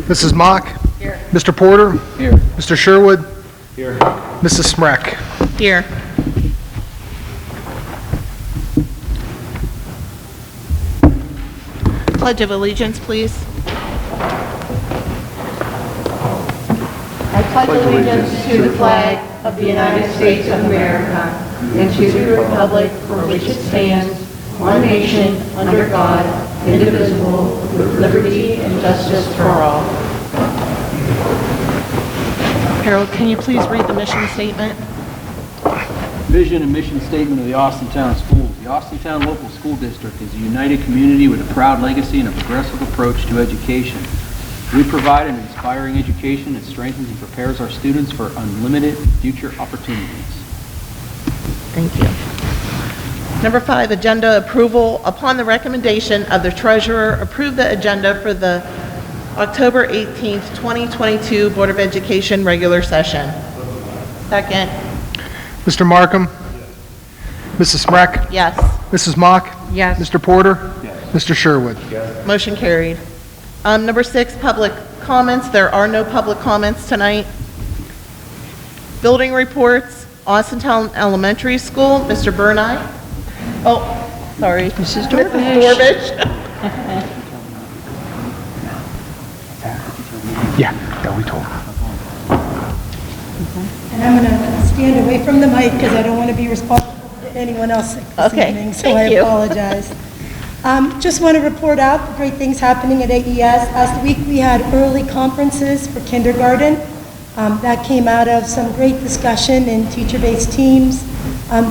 Mrs. Mock? Here. Mr. Porter? Here. Mr. Sherwood? Here. Mrs. Smrek? Here. Pledge of Allegiance, please. I pledge allegiance to the flag of the United States of America and to the republic for which it stands, one nation, under God, indivisible, with liberty and justice for all. Harold, can you please read the mission statement? Vision and mission statement of the Austintown Schools. The Austintown Local School District is a united community with a proud legacy and a progressive approach to education. We provide an inspiring education that strengthens and prepares our students for unlimited future opportunities. Thank you. Number 5, agenda approval. Upon the recommendation of the treasurer, approve the agenda for the October 18th, 2022 Board of Education regular session. Second. Mr. Markham? Mrs. Smrek? Yes. Mrs. Mock? Yes. Mr. Porter? Mr. Sherwood? Motion carried. Number 6, public comments. There are no public comments tonight. Building reports. Austintown Elementary School, Mr. Burney. Oh, sorry. Mrs. Dorbish. Yeah, we told her. And I'm going to stand away from the mic because I don't want to be responsible to anyone else this evening, so thank I you. apologize. Just want to report out the great things happening at AES. Last week we had early conferences for kindergarten. That came out of some great discussion in teacher-based teams,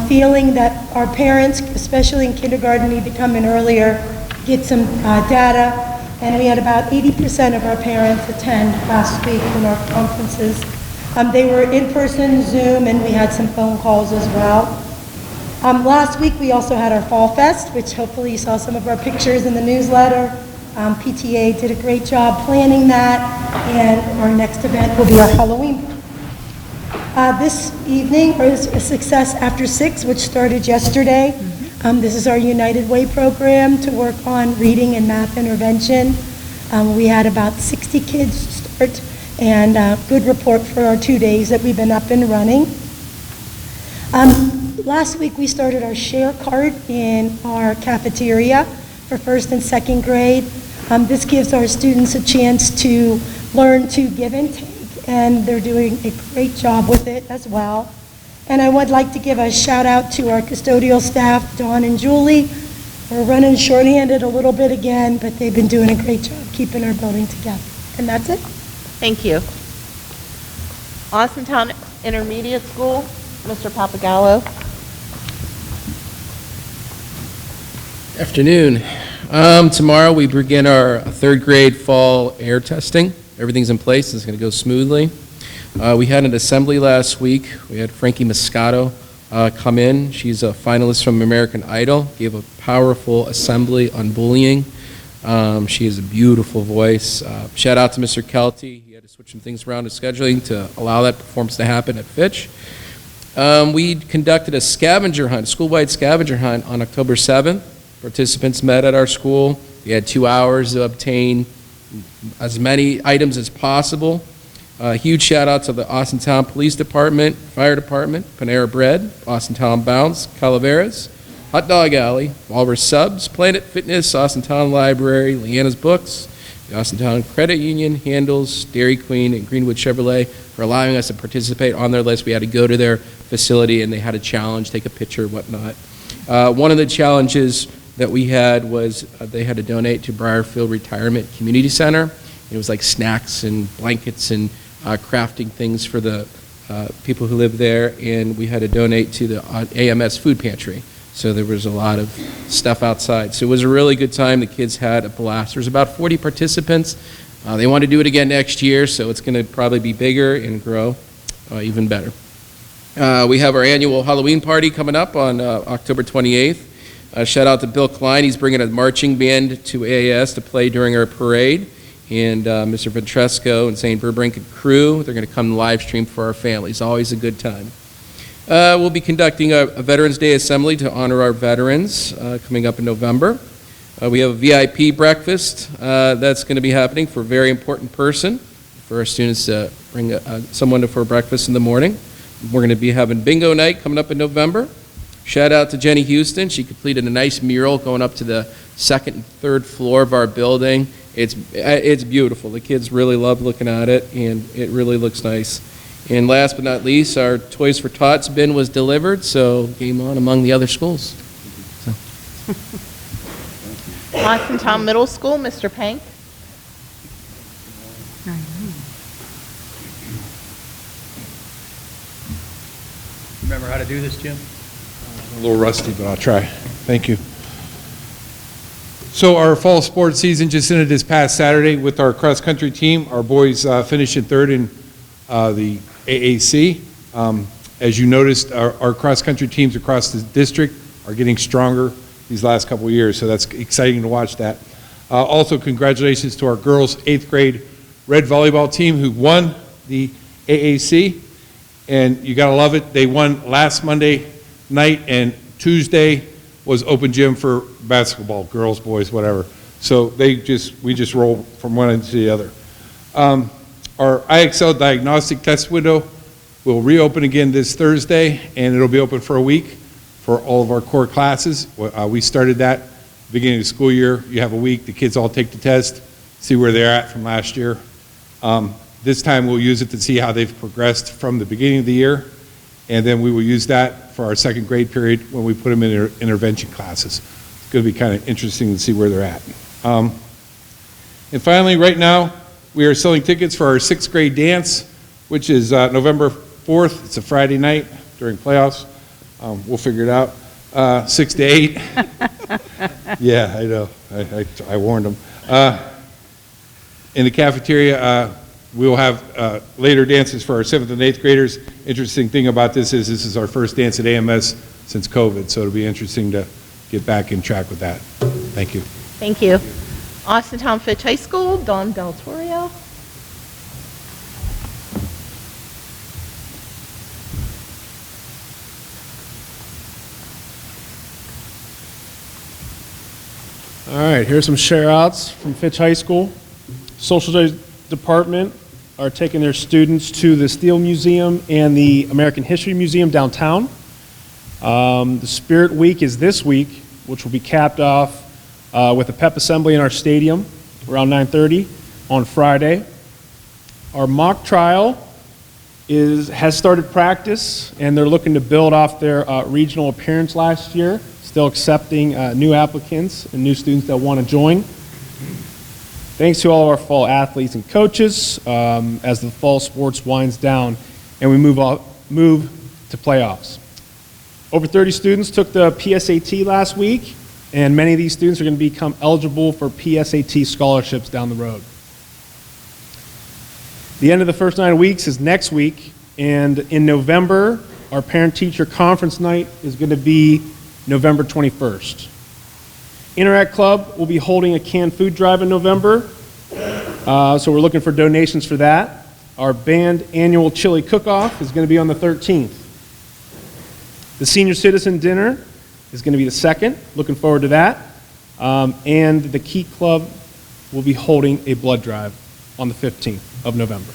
feeling that our parents, especially in kindergarten, need to come in earlier, get some data, and we had about 80% of our parents attend last week in our conferences. They were in person, Zoom, and we had some phone calls as well. Last week we also had our Fall Fest, which hopefully you saw some of our pictures in the newsletter. PTA did a great job planning that, and our next event will be our Halloween. This evening is a Success After 6, which started yesterday. This is our United Way program to work on reading and math intervention. We had about 60 kids start, and a good report for our 2 days that we've been up and running. Last week we started our share cart in our cafeteria for first and second grade. This gives our students a chance to learn to give and take, and they're doing a great job with it as well. And I would like to give a shout out to our custodial staff, Dawn and Julie. We're running shorthanded a little bit again, but they've been doing a great job keeping our building together. And that's it. Thank you. Austintown Intermediate School, Mr. Papagallo. Afternoon. Tomorrow we begin our third grade fall air testing. Everything's in place. It's going to go smoothly. We had an assembly last week. We had Frankie Moscato come in. She's a finalist from American Idol. Gave a powerful assembly on bullying. She has a beautiful voice. Shout out to Mr. Kelty. He had to switch some things around in scheduling to allow that performance to happen at Fitch. We conducted a scavenger hunt, school-wide scavenger hunt on October 7th. Participants met at our school. We had 2 hours to obtain as many items as possible. Huge shout out to the Austintown Police Department, Fire Department, Panera Bread, Austintown Bounce, Calaveras, Hot Dog Alley, Walrus Subs, Planet Fitness, Austintown Library, Leanna's Books, the Austintown Credit Union, Handles, Dairy Queen, and Greenwood Chevrolet for allowing us to participate on their list. We had to go to their facility and they had a challenge, take a picture, whatnot. One of the challenges that we had was they had to donate to Briarfield Retirement Community Center. It was like snacks and blankets and crafting things for the people who live there, and we had to donate to the AMS food pantry. So there was a lot of stuff outside. So it was a really good time. The kids had a blast. There's about 40 participants. They want to do it again next year, so it's going to probably be bigger and grow even better. We have our annual Halloween party coming up on October 28th. Shout out to Bill Klein. He's bringing a marching band to AAS to play during our parade. And Mr. Ventresco and St. Burbrink and crew, they're going to come live stream for our families. Always a good time. We'll be conducting a Veterans Day Assembly to honor our veterans coming up in November. We have a VIP breakfast that's going to be happening for a very important person, for our students to bring someone for breakfast in the morning. We're going to be having bingo night coming up in November. Shout out to Jenny Houston. She completed a nice mural going up to the second and third floor of our building. It's beautiful. The kids really love looking at it, and it really looks nice. And last but not least, our Toys for Tots bin was delivered, so game on among the other schools. Austintown Middle School, Mr. Pank. Remember how to do this, Jim? A little rusty, but I'll try. Thank you. So our fall sports season just ended this past Saturday with our cross-country team. Our boys finished in third in the AAC. As you noticed, our cross-country teams across the district are getting stronger these last couple of years, so that's exciting to watch that. Also, congratulations to our girls' 8th grade red volleyball team who won the AAC, and you gotta love it. They won last Monday night, and Tuesday was open gym for basketball, girls, boys, whatever. So we just roll from one end to the other. Our IXL diagnostic test window will reopen again this Thursday, and it'll be open for a week for all of our core classes. We started that beginning of the school year. You have a week, the kids all take the test, see where they're at from last year. This time we'll use it to see how they've progressed from the beginning of the year, and then we will use that for our second grade period when we put them in their intervention classes. It's going to be kind of interesting to see where they're at. And finally, right now, we are selling tickets for our 6th grade dance, which is November 4th. It's a Friday night during playoffs. We'll figure it out. 6 to 8. Yeah, I know. I warned them. In the cafeteria, we will have later dances for our 7th and 8th graders. Interesting thing about this is our first dance at AMS since COVID, so it'll be interesting to get back in track with that. Thank you. Thank you. Austintown Fitch High School, Dawn Del Torrio. All right, here's some share-outs from Fitch High School. Social Studies Department are taking their students to the Steel Museum and the American History Museum downtown. The Spirit Week is this week, which will be capped off with a pep assembly in our stadium around 9:30 on Friday. Our mock trial has started practice, and they're looking to build off their regional appearance last year. Still accepting new applicants and new students that want to join. Thanks to all of our fall athletes and coaches as the fall sports winds down and we move to playoffs. Over 30 students took the PSAT last week, and many of these students are going to become eligible for PSAT scholarships down the road. The end of the first 9 weeks is next week, and in November, our parent-teacher conference night is going to be November 21st. Interact Club will be holding a canned food drive in November, so we're looking for donations for that. Our band annual chili cook-off is going to be on the 13th. The senior citizen dinner is going to be the 2nd. Looking forward to that. And the Key Club will be holding a blood drive on the 15th of November.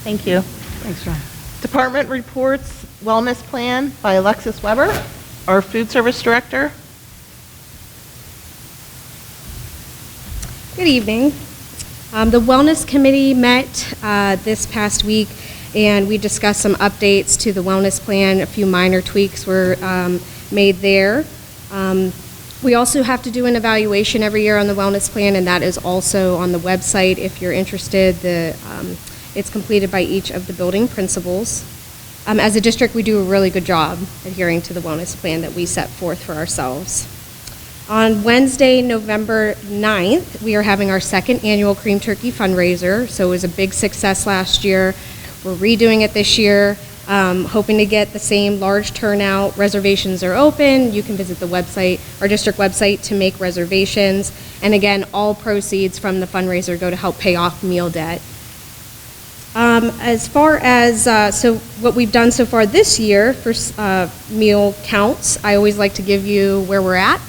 Thank you. Thanks, John. Department reports, wellness plan by Alexis Weber, our food service director. Good evening. The Wellness Committee met this past week, and we discussed some updates to the wellness plan. A few minor tweaks were made there. We also have to do an evaluation every year on the wellness plan, and that is also on the website if you're interested. It's completed by each of the building principals. As a district, we do a really good job adhering to the wellness plan that we set forth for ourselves. On Wednesday, November 9th, we are having our 2nd annual Cream Turkey fundraiser. So it was a big success last year. We're redoing it this year, hoping to get the same large turnout. Reservations are open. You can visit the website, our district website, to make reservations. And again, all proceeds from the fundraiser go to help pay off meal debt. As far as, so what we've done so far this year for meal counts, I always like to give you where we're at.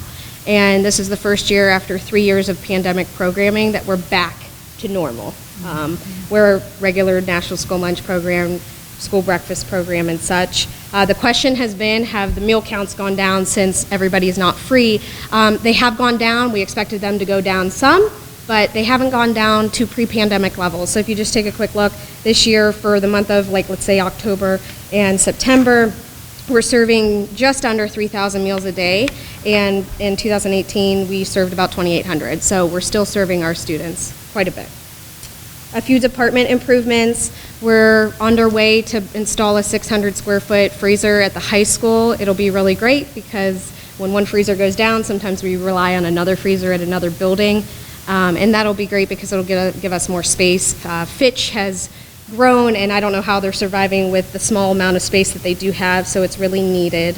And this is the first year after 3 years of pandemic programming that we're back to normal. We're a regular National School Lunch Program, school breakfast program and such. The question has been, have the meal counts gone down since everybody is not free? They have gone down. We expected them to go down some, but they haven't gone down to pre-pandemic levels. So if you just take a quick look, this year for the month of, like, let's say October and September, we're serving just under 3,000 meals a day, and in 2018, we served about 2,800. So we're still serving our students quite a bit. A few department improvements. We're underway to install a 600 square foot freezer at the high school. It'll be really great because when one freezer goes down, sometimes we rely on another freezer at another building. And that'll be great because it'll give us more space. Fitch has grown, and I don't know how they're surviving with the small amount of space that they do have, so it's really needed.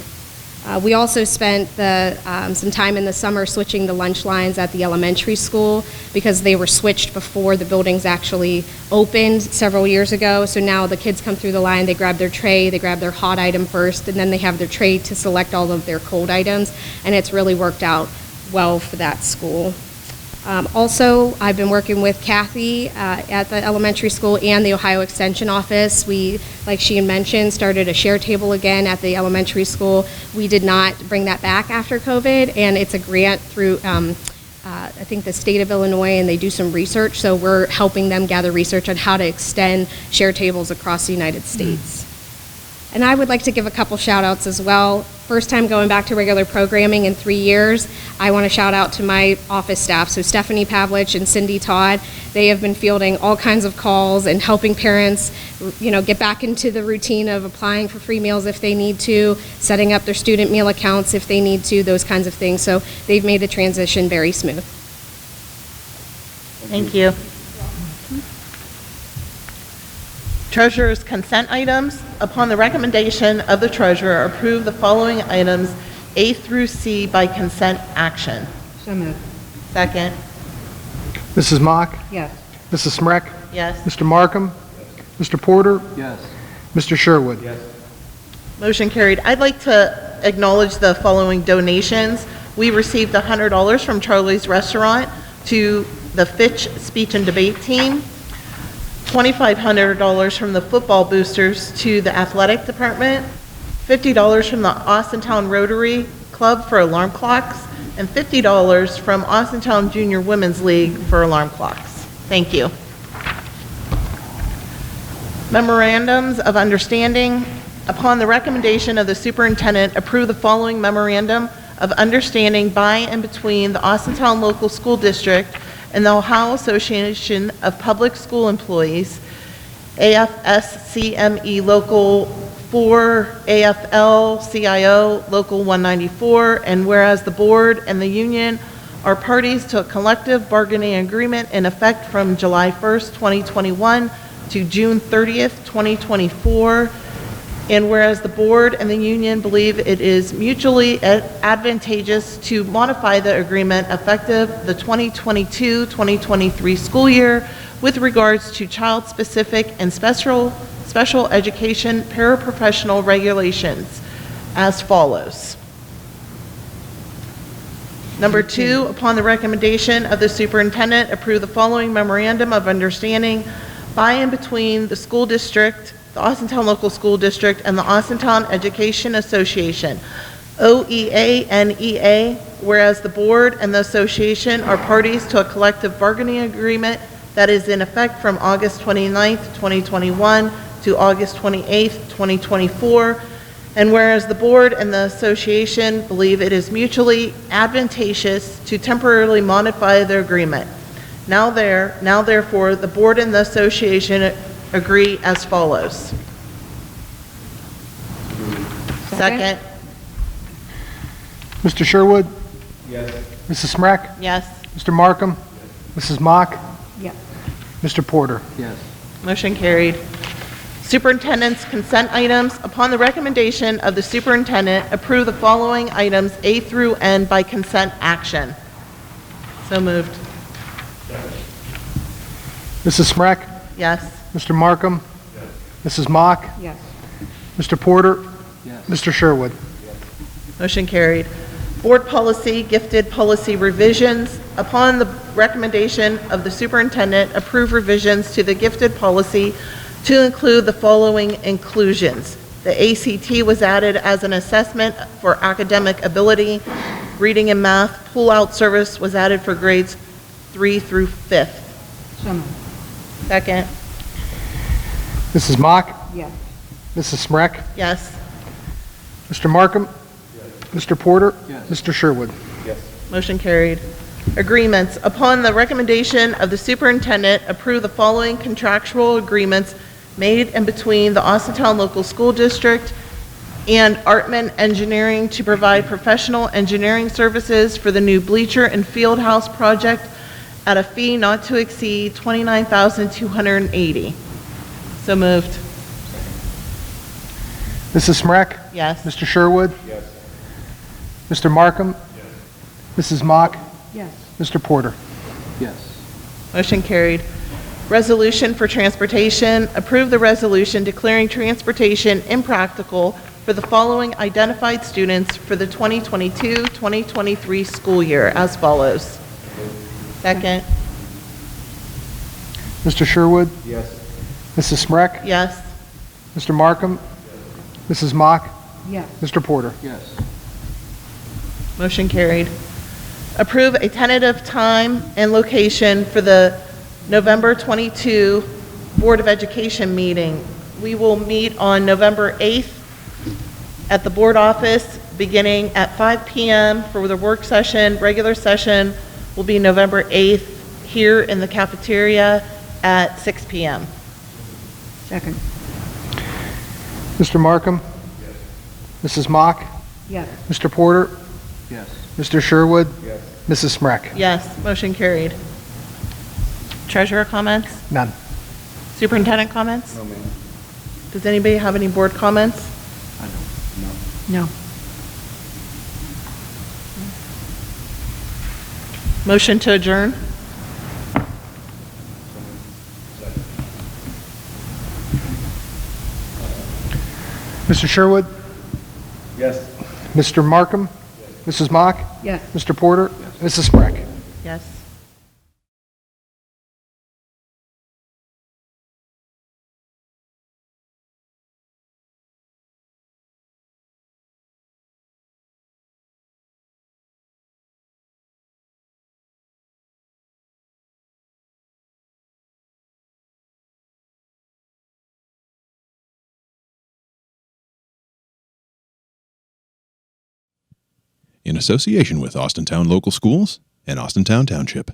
We also spent some time in the summer switching the lunch lines at the elementary school because they were switched before the buildings actually opened several years ago. So now the kids come through the line, they grab their tray, they grab their hot item first, and then they have their tray to select all of their cold items, and it's really worked out well for that school. Also, I've been working with Kathy at the elementary school and the Ohio Extension Office. We, like she mentioned, started a share table again at the elementary school. We did not bring that back after COVID, and it's a grant through, I think, the state of Illinois, and they do some research, so we're helping them gather research on how to extend share tables across the United States. And I would like to give a couple shout outs as well. First time going back to regular programming in 3 years. I want to shout out to my office staff. So Stephanie Pavlich and Cindy Todd, they have been fielding all kinds of calls and helping parents, get back into the routine of applying for free meals if they need to, setting up their student meal accounts if they need to, those kinds of things. So they've made the transition very smooth. Thank you. Treasurer's consent items. Upon the recommendation of the treasurer, approve the following items A through C by consent action. So moved. Second. Mrs. Mock? Yes. Mrs. Smrek? Yes. Mr. Markham? Mr. Porter? Yes. Mr. Sherwood? Motion carried. I'd like to acknowledge the following donations. We received $100 from Charlie's Restaurant to the Fitch Speech and Debate Team, $2,500 from the Football Boosters to the Athletic Department, $50 from the Austintown Rotary Club for alarm clocks, and $50 from Austintown Junior Women's League for alarm clocks. Thank you. Memorandums of Understanding. Upon the recommendation of the superintendent, approve the following memorandum of understanding by and between the Austintown Local School District and the Ohio Association of Public School Employees, AFSCME Local 4, AFL-CIO Local 194, and whereas the board and the union are parties to a collective bargaining agreement in effect from July 1st, 2021 to June 30th, 2024, and whereas the board and the union believe it is mutually advantageous to modify the agreement effective the 2022-2023 school year with regards to child-specific and special education paraprofessional regulations as follows. Number 2, upon the recommendation of the superintendent, approve the following memorandum of understanding by and between the school district, the Austintown Local School District, and the Austintown Education Association, OEA-NEA, whereas the board and the association are parties to a collective bargaining agreement that is in effect from August 29th, 2021 to August 28th, 2024, and whereas the board and the association believe it is mutually advantageous to temporarily modify the agreement. Now therefore, the board and the association agree as follows. Second. Mr. Sherwood? Yes. Mrs. Smrek? Yes. Mr. Markham? Mrs. Mock? Yes. Mr. Porter? Yes. Motion carried. Superintendent's consent items. Upon the recommendation of the superintendent, approve the following items A through N by consent action. So moved. Mrs. Smrek? Yes. Mr. Markham? Mrs. Mock? Yes. Mr. Porter? Yes. Mr. Sherwood? Motion carried. Board policy, gifted policy revisions. Upon the recommendation of the superintendent, approve revisions to the gifted policy to include the following inclusions. The ACT was added as an assessment for academic ability. Reading and math pull-out service was added for grades 3 through 5th. So moved. Second. Mrs. Mock? Yes. Mrs. Smrek? Yes. Mr. Markham? Mr. Porter? Yes. Mr. Sherwood? Motion carried. Agreements. Upon the recommendation of the superintendent, approve the following contractual agreements made in between the Austintown Local School District and Artman Engineering to provide professional engineering services for the new bleacher and field house project at a fee not to exceed $29,280. So moved. Mrs. Smrek? Yes. Mr. Sherwood? Mr. Markham? Mrs. Mock? Yes. Mr. Porter? Yes. Motion carried. Resolution for transportation. Approve the resolution declaring transportation impractical for the following identified students for the 2022-2023 school year as follows. Second. Mr. Sherwood? Yes. Mrs. Smrek? Yes. Mr. Markham? Mrs. Mock? Yes. Mr. Porter? Yes. Motion carried. Approve a tentative time and location for the November 22 Board of Education meeting. We will meet on November 8th at the board office, beginning at 5 p.m. for the work session. Regular session will be November 8th here in the cafeteria at 6 p.m. Second. Mr. Markham? Mrs. Mock? Yes. Mr. Porter? Yes. Mr. Sherwood? Mrs. Smrek? Yes, motion carried. Treasurer comments? None. Superintendent comments? No, ma'am. Does anybody have any board comments? No. Motion to adjourn? Mr. Sherwood? Yes. Mr. Markham? Mrs. Mock? Yes. Mr. Porter? Mrs. Smrek? Yes. In association with Austintown Local Schools and Austintown Township.